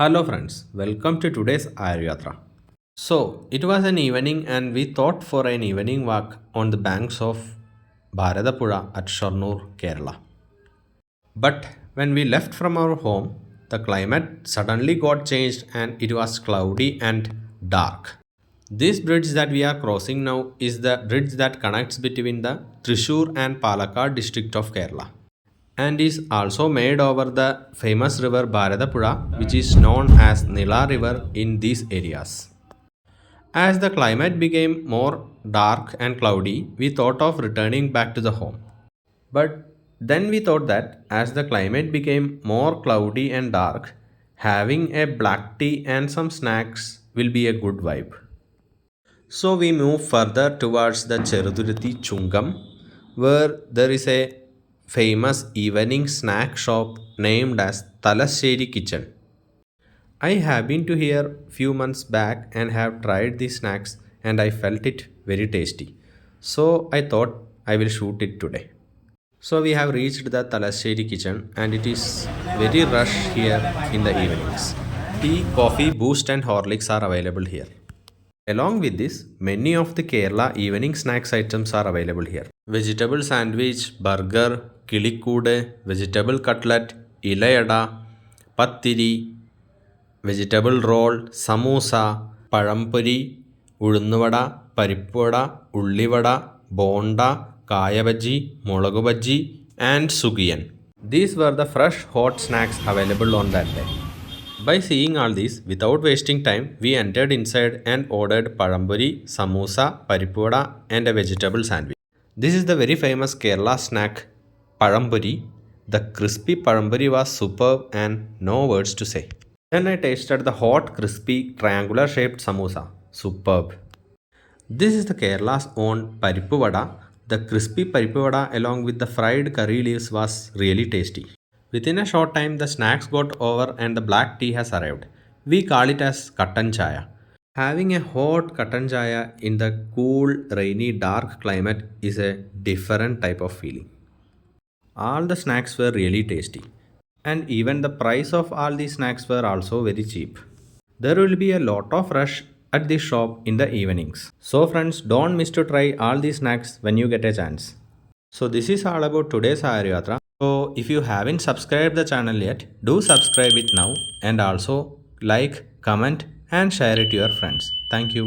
Hello friends, welcome to today's Ayurveda. So, it was an evening and we thought for an evening walk on the banks of Bharadapuzha at Shornur, Kerala. But when we left from our home, the climate suddenly got changed and it was cloudy and dark. This bridge that we are crossing now is the bridge that connects between the Thrissur and Palakkad district of Kerala, and is also made over the famous river Bharadapuzha, which is known as Nila River in these areas. As the climate became more dark and cloudy, we thought of returning back to the home. But then we thought that as the climate became more cloudy and dark, having a black tea and some snacks will be a good vibe. So we move further towards the Cheruthuruthy Chungam, where there is a famous evening snack shop named as Thalassery Kitchen. I have been to here few months back and have tried these snacks and I felt it very tasty. So I thought I will shoot it today. So we have reached the Thalassery Kitchen and it is very rush here in the evenings. Tea, coffee, boost and Horlicks are available here. Along with this, many of the Kerala evening snacks items are available here. Vegetable sandwich, burger, kilikude, vegetable cutlet, ilayada, pattiri, vegetable roll, samosa, പഴംപൊരി, ഉഴുന്നുവട, പരിപ്പുവട, ഉള്ളിവട, bonda, കായബജി, മുളകുബജി and sugiyan. These were the fresh hot snacks available on that day. By seeing all these, without wasting time, we entered inside and ordered palamburi, samosa, paripura, and a vegetable sandwich. This is the very famous Kerala snack, palamburi. The crispy palamburi was superb and no words to say. Then I tasted the hot, crispy, triangular shaped samosa. Superb. This is the Kerala's own Parippu Vada. The crispy Parippu Vada along with the fried curry leaves was really tasty. Within a short time, the snacks got over and the black tea has arrived. We call it as Kattan Chaya. Having a hot Kattan Chaya in the cool, rainy, dark climate is a different type of feeling. All the snacks were really tasty. And even the price of all these snacks were also very cheap. There will be a lot of rush at this shop in the evenings. So friends, don't miss to try all these snacks when you get a chance. So this is all about today's Ayurveda. So if you haven't subscribed the channel yet, do subscribe it now and also like, comment and share it to your friends. Thank you.